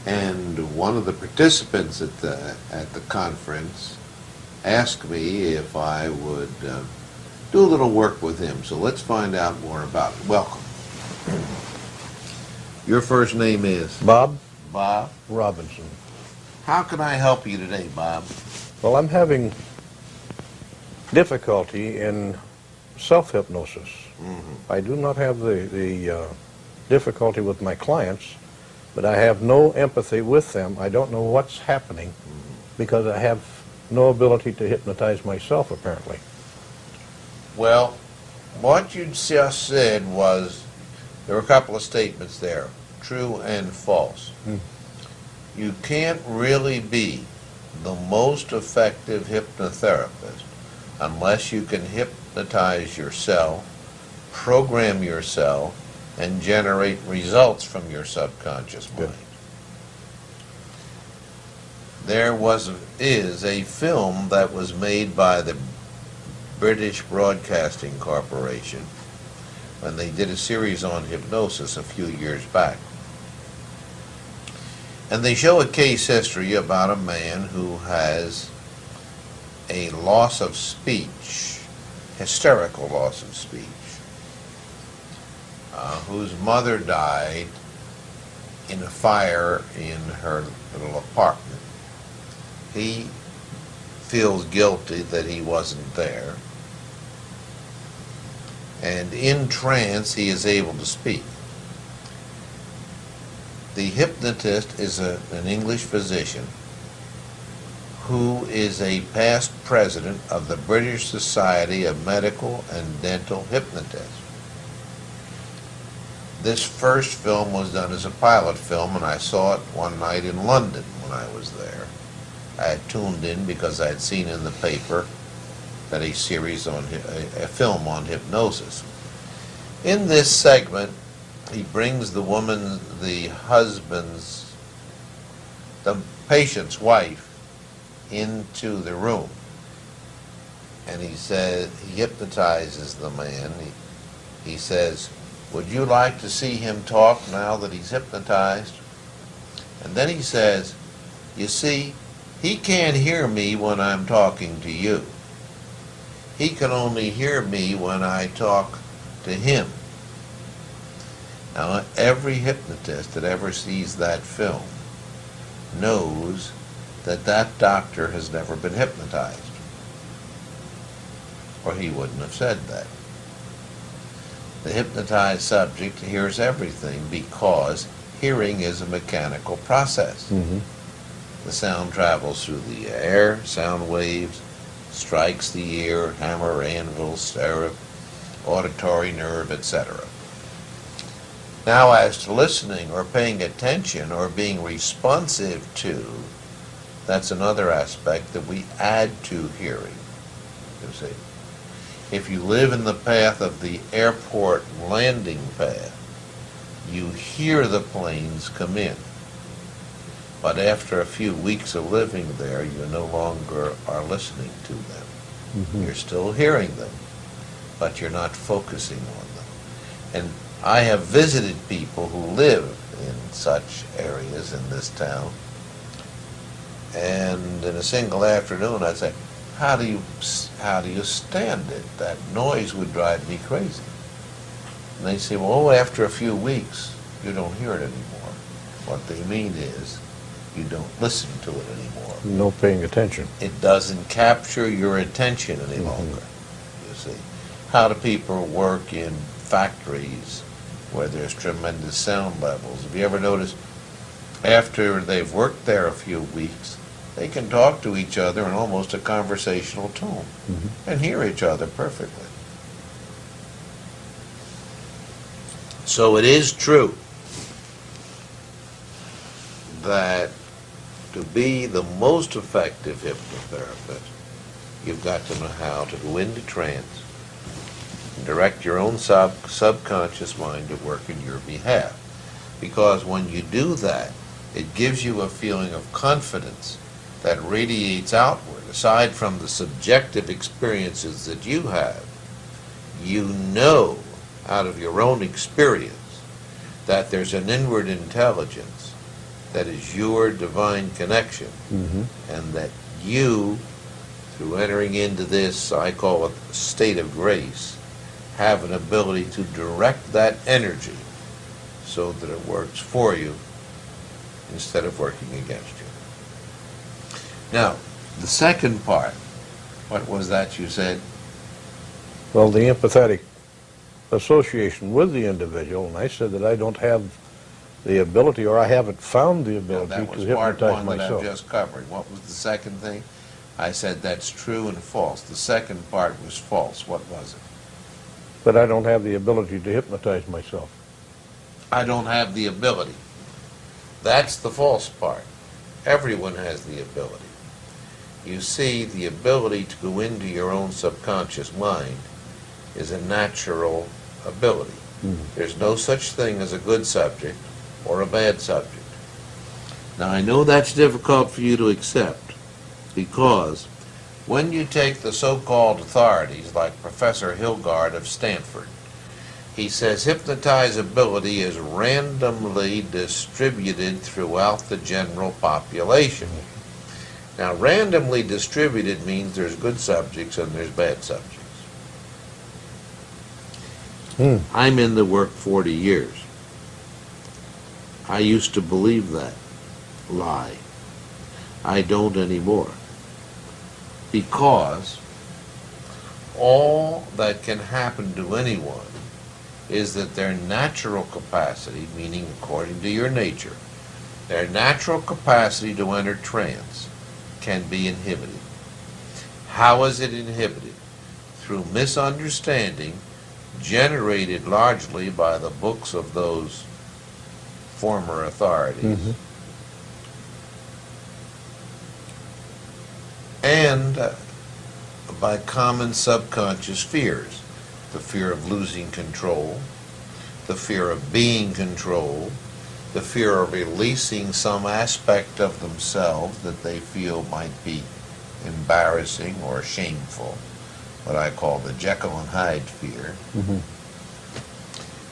And one of the participants at the conference asked me if I would do a little work with him. So let's find out more about it. Welcome. Your first name is? Bob Bob Robinson. How can I help you today, Bob? Well, I'm having difficulty in self-hypnosis. I do not have the difficulty with my clients, but I have no empathy with them. I don't know what's happening because I have no ability to hypnotize myself, apparently. Well, what you just said was, there were a couple of statements there, true and false. You can't really be the most effective hypnotherapist unless you can hypnotize yourself, program yourself, and generate results from your subconscious mind. There is a film that was made by the British Broadcasting Corporation when they did a series on hypnosis a few years back. And they show a case history about a man who has a loss of speech, hysterical loss of speech, whose mother died in a fire in her little apartment. He feels guilty that he wasn't there, and in trance he is able to speak. The hypnotist is an English physician who is a past president of the British Society of Medical and Dental Hypnotists. This first film was done as a pilot film, and I saw it one night in London when I was there. I had tuned in because I had seen in the paper that a film on hypnosis. In this segment, he brings the patient's wife into the room, and he hypnotizes the man. He says, "Would you like to see him talk now that he's hypnotized?" And then he says, "You see, he can't hear me when I'm talking to you. He can only hear me when I talk to him." Now, every hypnotist that ever sees that film knows that that doctor has never been hypnotized, or he wouldn't have said that. The hypnotized subject hears everything because hearing is a mechanical process. The sound travels through the air, sound waves, strikes the ear, hammer, anvil, stirrup, auditory nerve, etc. Now, as to listening or paying attention or being responsive to, that's another aspect that we add to hearing, you see. If you live in the path of the airport landing pad, you hear the planes come in. But after a few weeks of living there, you no longer are listening to them. You're still hearing them, but you're not focusing on them. And I have visited people who live in such areas in this town, and in a single afternoon I'd say, how do you stand it? That noise would drive me crazy. And they say, well, after a few weeks, you don't hear it anymore. What they mean is, you don't listen to it anymore. No paying attention. It doesn't capture your attention any longer, you see. How do people work in factories where there's tremendous sound levels? Have you ever noticed, after they've worked there a few weeks, they can talk to each other in almost a conversational tone and hear each other perfectly. So it is true that to be the most effective hypnotherapist, you've got to know how to go into trance and direct your own subconscious mind to work in your behalf. Because when you do that, it gives you a feeling of confidence that radiates outward. Aside from the subjective experiences that you have, you know out of your own experience that there's an inward intelligence that is your divine connection, and that you, through entering into this, I call it state of grace, have an ability to direct that energy so that it works for you instead of working against you. Now, the second part, what was that you said? Well, the empathetic association with the individual, and I said that I don't have the ability, or I haven't found the ability That to was part hypnotize one that I'm myself. just covering. What was the second thing? I said that's true and false. The second part was false. What was it? But I don't have the ability to hypnotize myself. I don't have the ability. That's the false part. Everyone has the ability. You see, the ability to go into your own subconscious mind is a natural ability. There's no such thing as a good subject or a bad subject. Now, I know that's difficult for you to accept, because when you take the so-called authorities like Professor Hilgard of Stanford, he says hypnotizability is randomly distributed throughout the general population. Now, randomly distributed means there's good subjects and there's bad subjects. I'm in the work 40 years. I used to believe that lie. I don't anymore. Because all that can happen to anyone is that their natural capacity, meaning according to your nature, their natural capacity to enter trance can be inhibited. How is it inhibited? Through misunderstanding generated largely by the books of those former authorities. And by common subconscious fears. The fear of losing control, the fear of being controlled, the fear of releasing some aspect of themselves that they feel might be embarrassing or shameful, what I call the Jekyll and Hyde fear.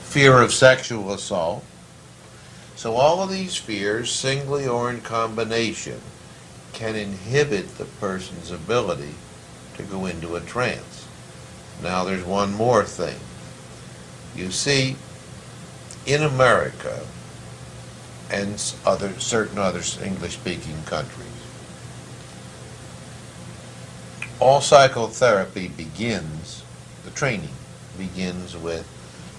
Fear of sexual assault. So all of these fears, singly or in combination, can inhibit the person's ability to go into a trance. Now there's one more thing. You see, in America and certain other English-speaking countries, all psychotherapy begins, the training begins with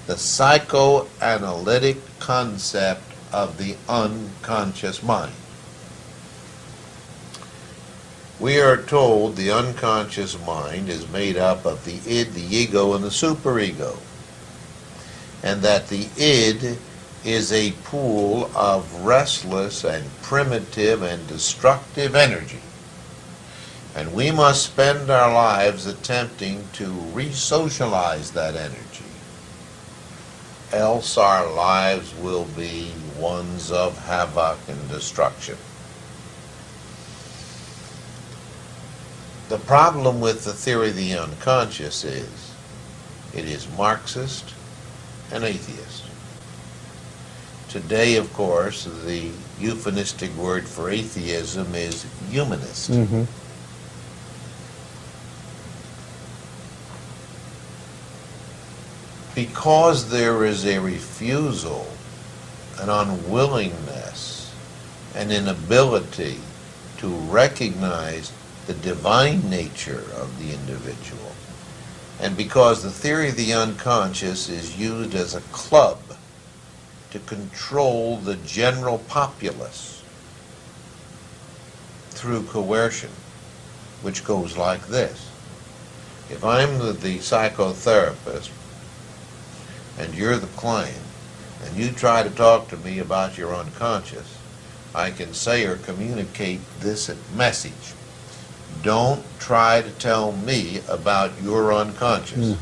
the psychoanalytic concept of the unconscious mind. We are told the unconscious mind is made up of the id, the ego, and the superego, and that the id is a pool of restless and primitive and destructive energy. And we must spend our lives attempting to re-socialize that energy, else our lives will be ones of havoc and destruction. The problem with the theory of the unconscious is it is Marxist and atheist. Today, of course, the euphemistic word for atheism is humanist. Because there is a refusal, an unwillingness, an inability to recognize the divine nature of the individual, and because the theory of the unconscious is used as a club to control the general populace through coercion, which goes like this. If I'm the psychotherapist and you're the client, and you try to talk to me about your unconscious, I can say or communicate this message. Don't try to tell me about your unconscious.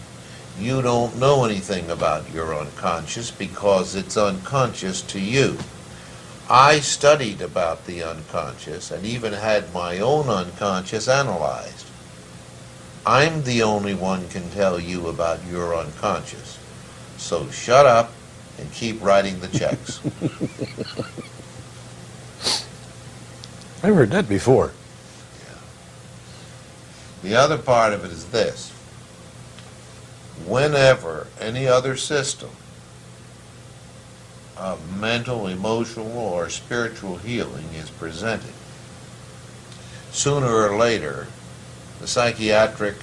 You don't know anything about your unconscious because it's unconscious to you. I studied about the unconscious and even had my own unconscious analyzed. I'm the only one can tell you about your unconscious. So shut up and keep writing the checks. I've heard that before. The other part of it is this. Whenever any other system of mental, emotional, or spiritual healing is presented, sooner or later, the psychiatric,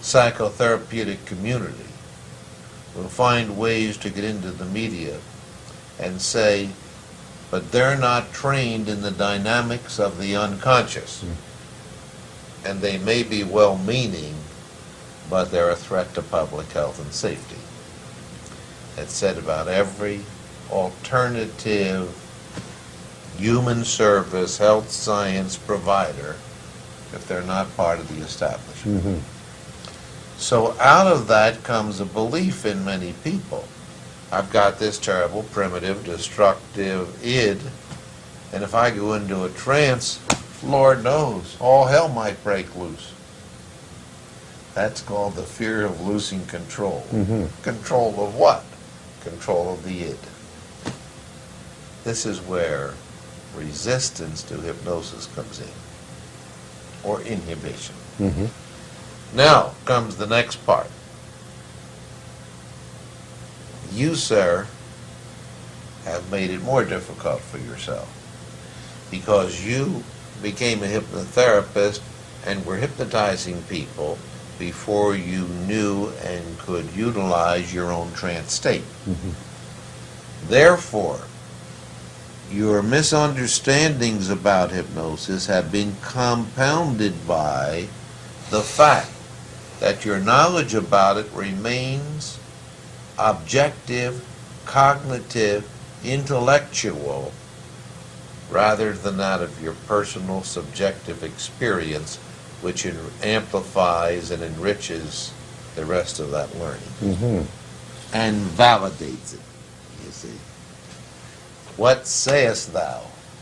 psychotherapeutic community will find ways to get into the media and say, but they're not trained in the dynamics of the unconscious. And they may be well-meaning, but they're a threat to public health and safety. That's said about every alternative human service, health science provider, if they're not part of the establishment. So out of that comes a belief in many people. I've got this terrible, primitive, destructive id, and if I go into a trance, Lord knows, all hell might break loose. That's called the fear of losing control. Control of what? Control of the id. This is where resistance to hypnosis comes in, or inhibition. Now comes the next part. You, sir, have made it more difficult for yourself because you became a hypnotherapist and were hypnotizing people before you knew and could utilize your own trance state. Therefore, your misunderstandings about hypnosis have been compounded by the fact that your knowledge about it remains objective, cognitive, intellectual, rather than that of your personal subjective experience, which amplifies and enriches the rest of that learning and validates it, you see. What sayest thou?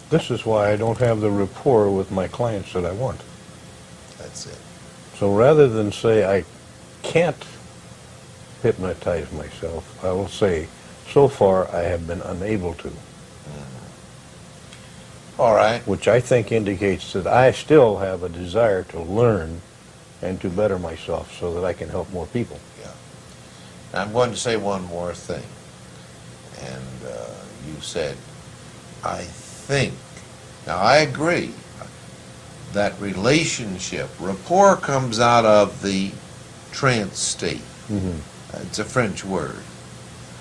This is why I don't have the rapport with my clients that I want. That's it. So rather than say I can't hypnotize myself, I will say, so far I have been unable to. All right. Which I think indicates that I still have a desire to learn and to better myself so that I can help more people. Yeah. Now I'm going to say one more thing. And you said, I think. Now I agree that relationship, rapport comes out of the trance state. It's a French word.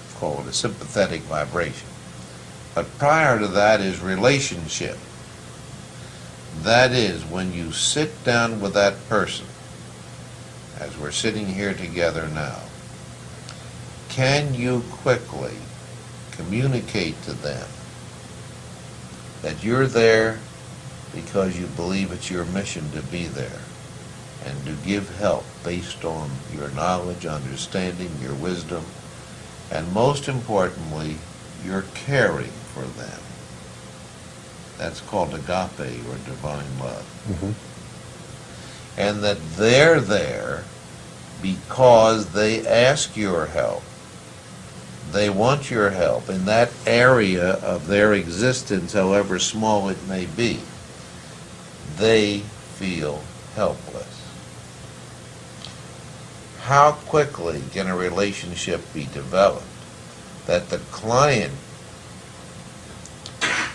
It's called a sympathetic vibration. But prior to that is relationship. That is when you sit down with that person, as we're sitting here together now, can you quickly communicate to them that you're there because you believe it's your mission to be there and to give help based on your knowledge, understanding, your wisdom, and most importantly, your caring for them. That's called agape, or divine love. And that they're there because they ask your help. They want your help in that area of their existence, however small it may be. They feel helpless. How quickly can a relationship be developed that the client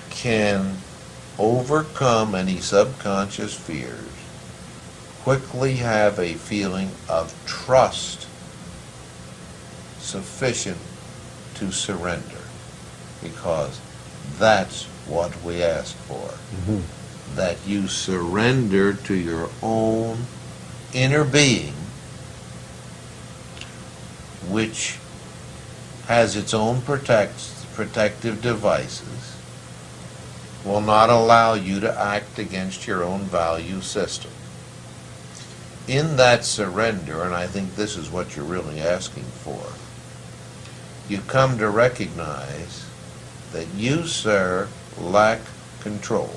can overcome any subconscious fears, quickly have a feeling of trust sufficient to surrender, because that's what we ask for. That you surrender to your own inner being, which has its own protective devices, will not allow you to act against your own value system. In that surrender, and I think this is what you're really asking for, you come to recognize that you, sir, lack control.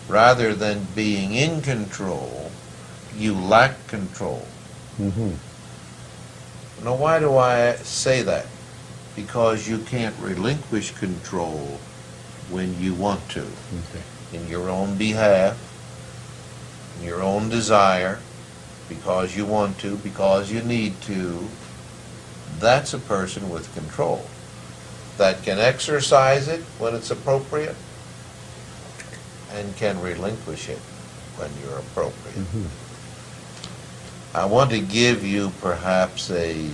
Rather than being in control, you lack control. Now, why do I say that? Because you can't relinquish control when you want to, Okay. in your own behalf, in your own desire, because you want to, because you need to. That's a person with control that can exercise it when it's appropriate and can relinquish it when you're appropriate. Mhm. I want to give you perhaps a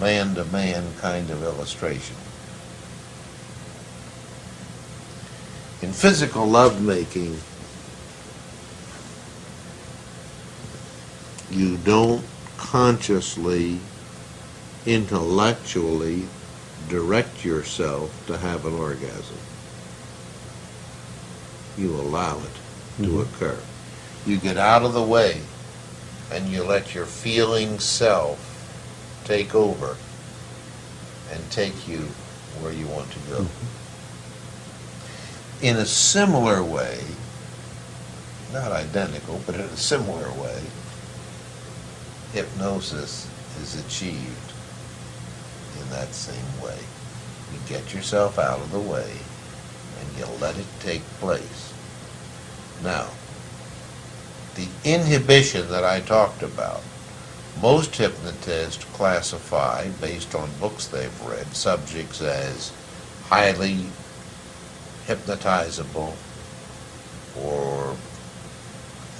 man-to-man kind of illustration. In physical lovemaking, you don't consciously, intellectually direct yourself to have an orgasm. You allow it to occur. You get out of the way and you let your feeling self take over and take you where you want to go. In a similar way, not identical, but in a similar way, hypnosis is achieved in that same way. You get yourself out of the way and you let it take place. Now, the inhibition that I talked about, most hypnotists classify, based on books they've read, subjects as highly hypnotizable or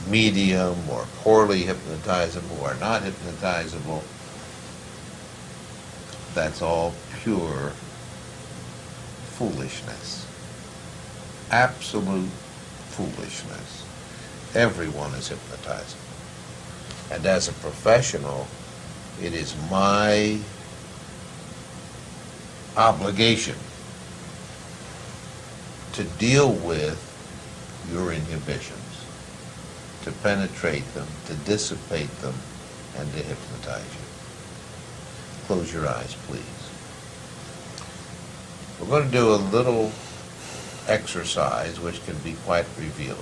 medium or poorly hypnotizable or not hypnotizable. That's all pure foolishness. Absolute foolishness. Everyone is hypnotizable. And as a professional, it is my obligation to deal with your inhibitions, to penetrate them, to dissipate them, and to hypnotize you. Close your eyes, please. We're going to do a little exercise which can be quite revealing.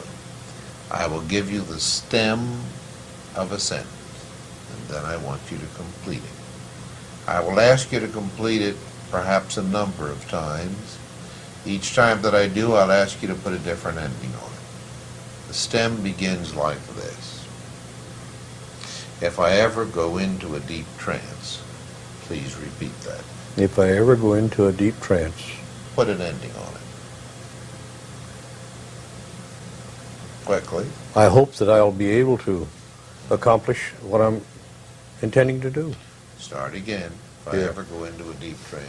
I will give you the stem of a sentence, and then I want you to complete it. I will ask you to complete it perhaps a number of times. Each time that I do, I'll ask you to put a different ending on it. The stem begins like this. If I ever go into a deep trance, please repeat that. If I ever go into a deep trance, Put an ending on it. Quickly. I hope that I'll be able to accomplish what I'm intending to do. Start again. If I Yeah. ever go into a deep trance.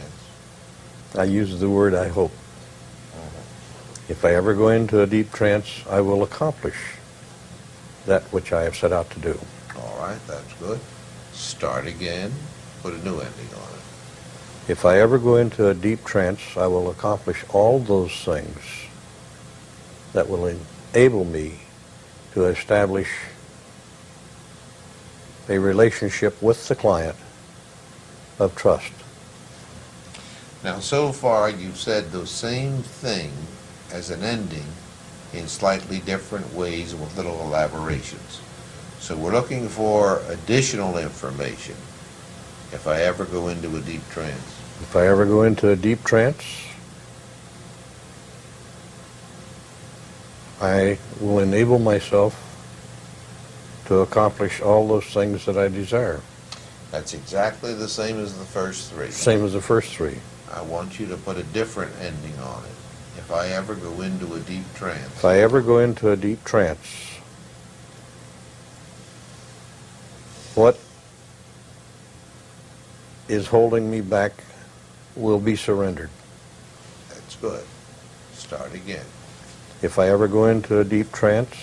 I use the word I hope. If I ever go into a deep trance, I will accomplish that which I have set out to do. All right, that's good. Start again. Put a new ending on it. If I ever go into a deep trance, I will accomplish all those things that will enable me to establish a relationship with the client of trust. Now, so far, you've said the same thing as an ending in slightly different ways with little elaborations. So we're looking for additional information. If I ever go into a deep trance. If I ever go into a deep trance, I will enable myself to accomplish all those things that I desire. That's exactly the same as the first three. Same as the first three. I want you to put a different ending on it. If I ever go into a deep trance. If I ever go into a deep trance, what is holding me back will be surrendered. That's good. Start again. If I ever go into a deep trance,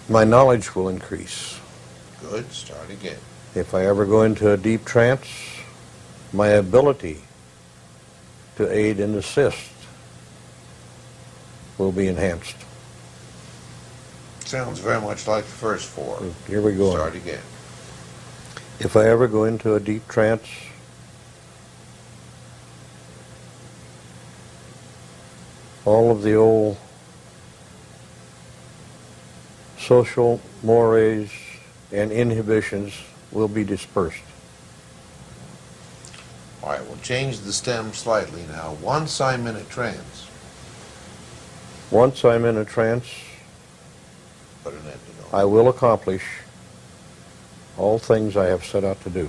my knowledge will increase. Good. Start again. If I ever go into a deep trance, my ability to aid and assist will be enhanced. Sounds very much like the first four. Here we go. Start again. If I ever go into a deep trance, all of the old social mores and inhibitions will be dispersed. All right, we'll change the stem slightly now. Once I'm in a trance, Once I'm in a trance, put an ending on it. I will accomplish all things I have set out to do.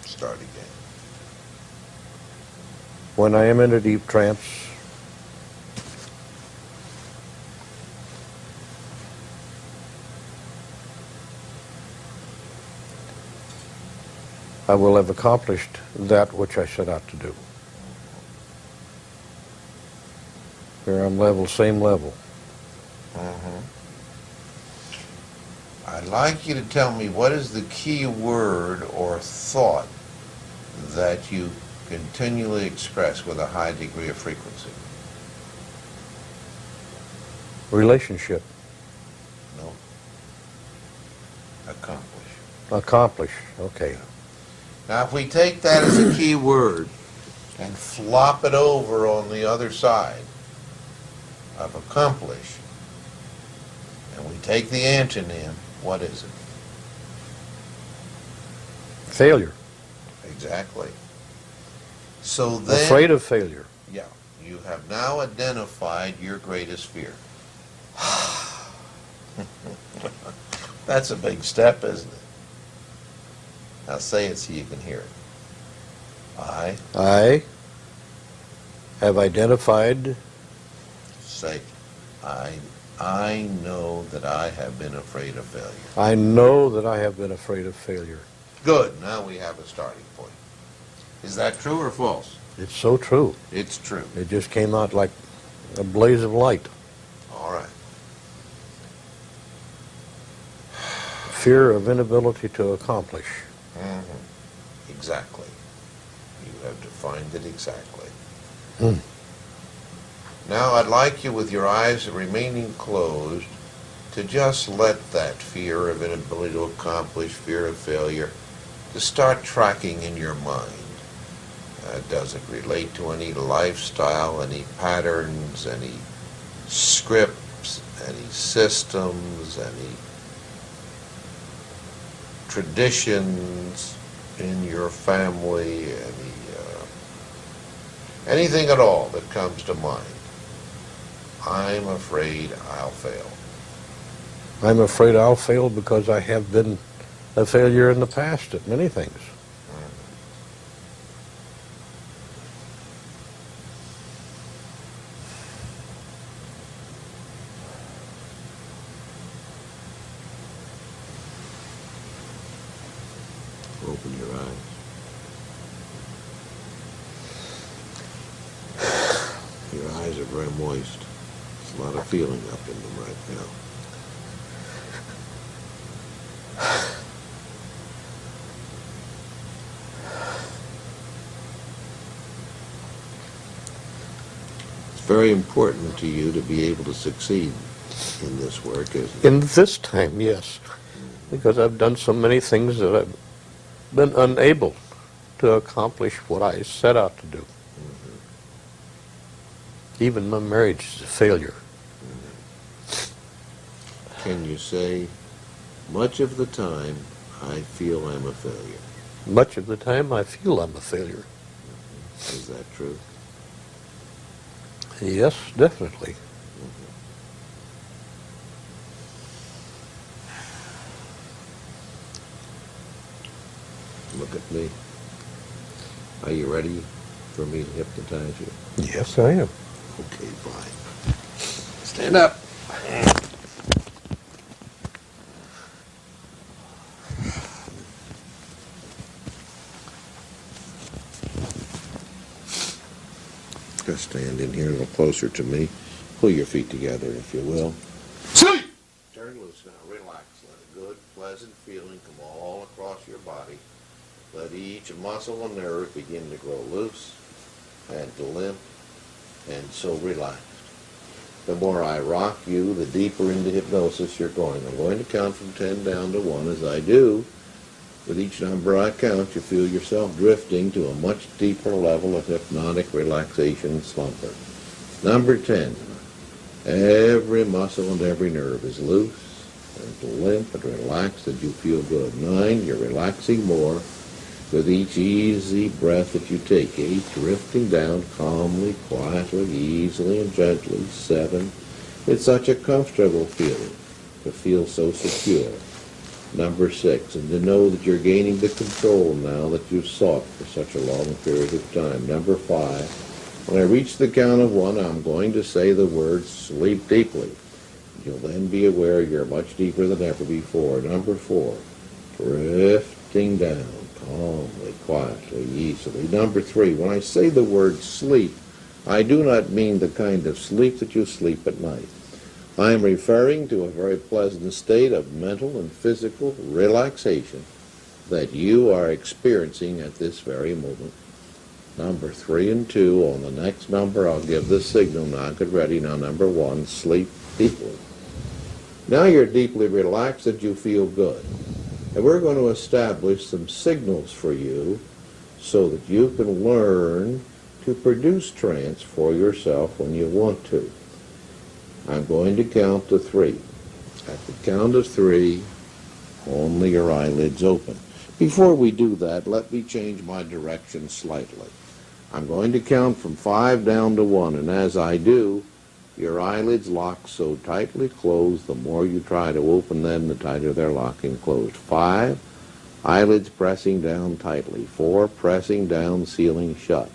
Start again. When I am in a deep trance, I will have accomplished that which I set out to do. Here I'm level, same level. I'd like you to tell me what is the key word or thought that you continually express with a high degree of frequency. Relationship. No. Accomplish. Accomplish. Okay. Now, if we take that as a key word and flop it over on the other side of accomplish, and we take the antonym, what is it? Failure. Exactly. So then, Afraid of failure. yeah, you have now identified your greatest fear. That's a big step, isn't it? Now say it so you can hear it. I have identified. Say, I know that I have been afraid of failure. I know that I have been afraid of failure. Good, now we have a starting point. Is that true or false? It's so true. It's true. It just came out like a blaze of light. All right. Fear of inability to accomplish. Exactly. You have defined it exactly. Now I'd like you, with your eyes remaining closed, to just let that fear of inability to accomplish, fear of failure, to start tracking in your mind. Does it relate to any lifestyle, any patterns, any scripts, any systems, any traditions in your family, anything at all that comes to mind? I'm afraid I'll fail. I'm afraid I'll fail because I have been a failure in the past at many things. Open your eyes. Your eyes are very moist. There's a lot of feeling up in them right now. It's very important to you to be able to succeed in this work, isn't it? In this time, yes. Because I've done so many things that I've been unable to accomplish what I set out to do. Even my marriage is a failure. Can you say, much of the time I feel I'm a failure? Much of the time I feel I'm a failure. Is that true? Yes, definitely. Look at me. Are you ready for me to hypnotize you? Yes, I am. Okay, fine. Stand up. Just stand in here a little closer to me. Pull your feet together, if you will. Sit! Turn loose now. Relax. Let a good, pleasant feeling come all across your body. Let each muscle and nerve begin to grow loose and to limp and so relaxed. The more I rock you, the deeper into hypnosis you're going. I'm going to count from 10 down to 1. As I do, with each number I count, you feel yourself drifting to a much deeper level of hypnotic relaxation and slumber. Number 10. Every muscle and every nerve is loose and limp and relaxed, and you feel good. 9. You're relaxing more. with each easy breath that you take. 8, drifting down calmly, quietly, easily, and gently. 7, it's such a comfortable feeling to feel so secure. Number 6, and to know that you're gaining the control now that you've sought for such a long period of time. Number 5, when I reach the count of 1, I'm going to say the word sleep deeply. You'll then be aware you're much deeper than ever before. Number 4, drifting down calmly, quietly, easily. Number 3, when I say the word sleep, I do not mean the kind of sleep that you sleep at night. I am referring to a very pleasant state of mental and physical relaxation that you are experiencing at this very moment. Number 3 and 2, on the next number I'll give the signal. Now get ready. Now number 1, sleep deeply. Now you're deeply relaxed and you feel good. And we're going to establish some signals for you so that you can learn to produce trance for yourself when you want to. I'm going to count to 3. At the count of 3, only your eyelids open. Before we do that, let me change my direction slightly. I'm going to count from 5 down to 1, and as I do, your eyelids lock so tightly closed, the more you try to open them, the tighter they're locking closed. 5, eyelids pressing down tightly. 4, pressing down, sealing shut.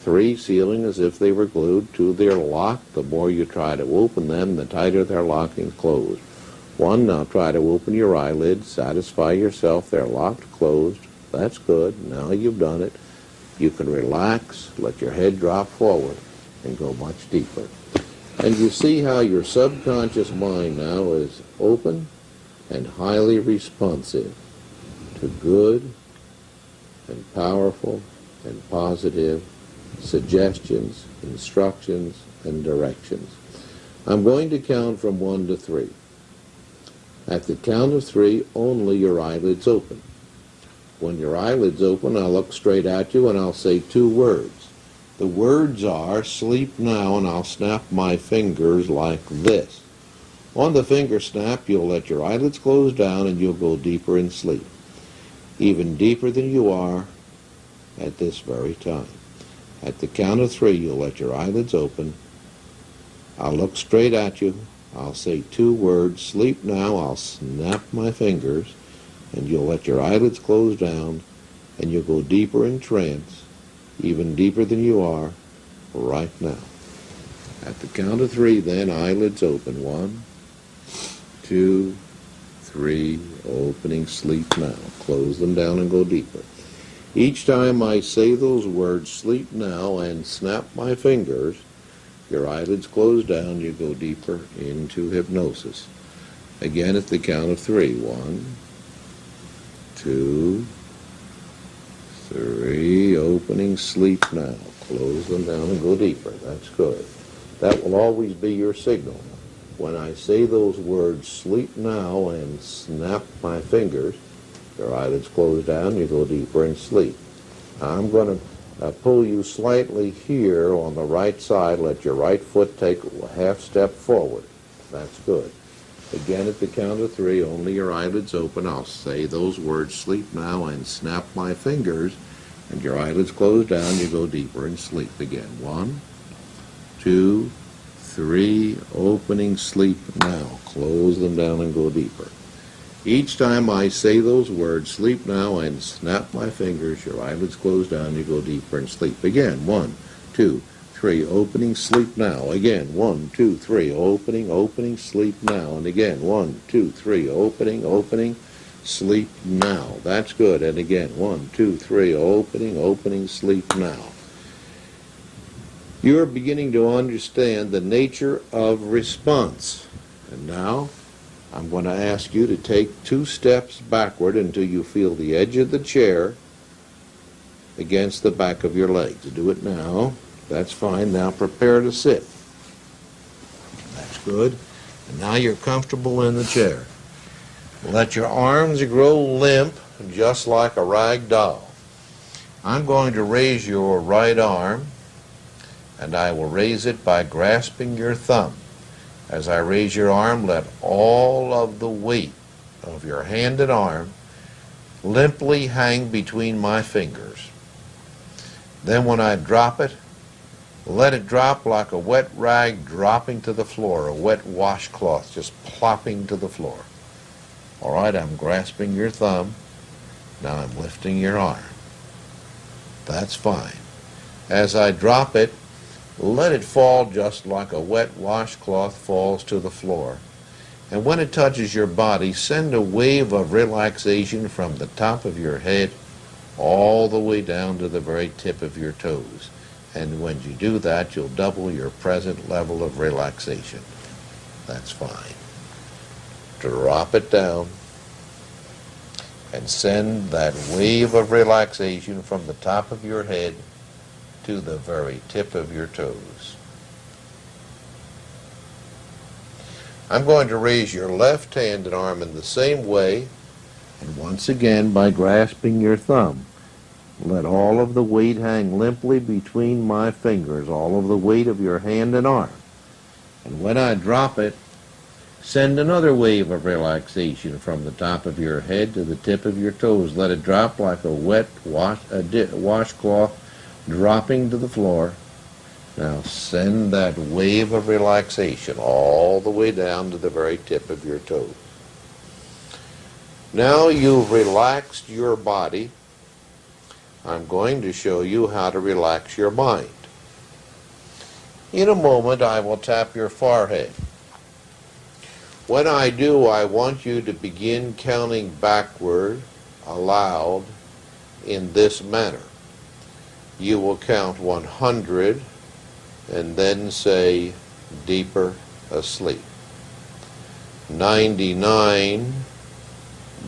3, sealing as if they were glued. 2, they're locked. The more you try to open them, the tighter they're locking closed. 1, now try to open your eyelids. Satisfy yourself they're locked closed. That's good. Now you've done it. You can relax, let your head drop forward, and go much deeper. And you see how your subconscious mind now is open and highly responsive to good and powerful and positive suggestions, instructions, and directions. I'm going to count from 1 to 3. At the count of 3, only your eyelids open. When your eyelids open, I'll look straight at you and I'll say 2 words. The words are sleep now, and I'll snap my fingers like this. On the finger snap, you'll let your eyelids close down and you'll go deeper in sleep. Even deeper than you are at this very time. At the count of 3, you'll let your eyelids open. I'll look straight at you. I'll say 2 words, sleep now. I'll snap my fingers, and you'll let your eyelids close down, and you'll go deeper in trance, even deeper than you are right now. At the count of 3, then, eyelids open. 1, 2, 3, opening, sleep now. Close them down and go deeper. Each time I say those words, sleep now, and snap my fingers, your eyelids close down, you go deeper into hypnosis. Again at the count of 3. 1, 2, 3, opening, sleep now. Close them down and go deeper. That's good. That will always be your signal. When I say those words, sleep now, and snap my fingers, your eyelids close down, you go deeper in sleep. Now I'm going to pull you slightly here on the right side. Let your right foot take a half step forward. That's good. Again at the count of 3, only your eyelids open. I'll say those words, sleep now, and snap my fingers, and your eyelids close down, you go deeper in sleep again. 1, 2, 3, opening, sleep now. Close them down and go deeper. Each time I say those words, sleep now, and snap my fingers, your eyelids close down, you go deeper in sleep. Again, 1, 2, 3, opening, sleep now. Again, 1, 2, 3, opening, sleep now. And again, 1, 2, 3, opening, sleep now. That's good. And again, 1, 2, 3, opening, sleep now. You're beginning to understand the nature of response. And now, I'm going to ask you to take 2 steps backward until you feel the edge of the chair against the back of your legs. Do it now. That's fine. Now prepare to sit. That's good. And now you're comfortable in the chair. Let your arms grow limp, just like a rag doll. I'm going to raise your right arm, and I will raise it by grasping your thumb. As I raise your arm, let all of the weight of your hand and arm limply hang between my fingers. Then when I drop it, let it drop like a wet rag dropping to the floor, a wet washcloth just plopping to the floor. All right, I'm grasping your thumb. Now I'm lifting your arm. That's fine. As I drop it, let it fall just like a wet washcloth falls to the floor. And when it touches your body, send a wave of relaxation from the top of your head all the way down to the very tip of your toes. And when you do that, you'll double your present level of relaxation. That's fine. Drop it down and send that wave of relaxation from the top of your head to the very tip of your toes. I'm going to raise your left hand and arm in the same way, and once again by grasping your thumb. Let all of the weight hang limply between my fingers, all of the weight of your hand and arm. And when I drop it, send another wave of relaxation from the top of your head to the tip of your toes. Let it drop like a wet washcloth dropping to the floor. Now send that wave of relaxation all the way down to the very tip of your toes. Now you've relaxed your body. I'm going to show you how to relax your mind. In a moment, I will tap your forehead. When I do, I want you to begin counting backward aloud in this manner. You will count 100 and then say, deeper asleep. 99,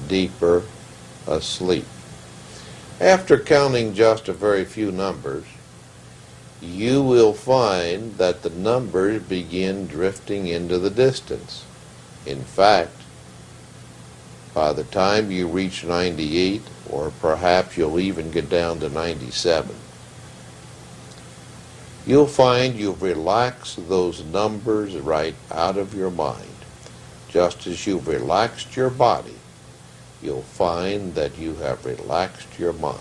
deeper asleep. After counting just a very few numbers, you will find that the numbers begin drifting into the distance. In fact, by the time you reach 98, or perhaps you'll even get down to 97, you'll find you've relaxed those numbers right out of your mind. Just as you've relaxed your body, you'll find that you have relaxed your mind.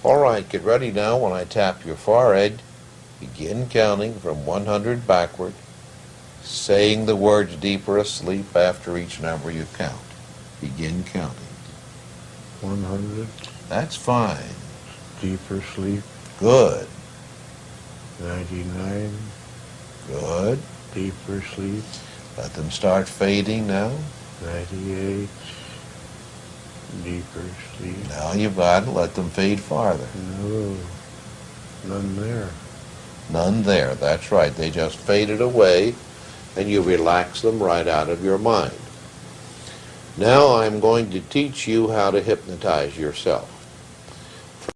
All right, get ready now. When I tap your forehead, begin counting from 100 backward, saying the words deeper asleep after each number you count. Begin counting. 100. That's fine. Deeper sleep. Good. 99. Good. Deeper sleep. Let them start fading now. 98. Deeper sleep. Now you've got it. Let them fade farther. No. None there. None there. That's right. They just faded away, and you relax them right out of your mind. Now I'm going to teach you how to hypnotize yourself.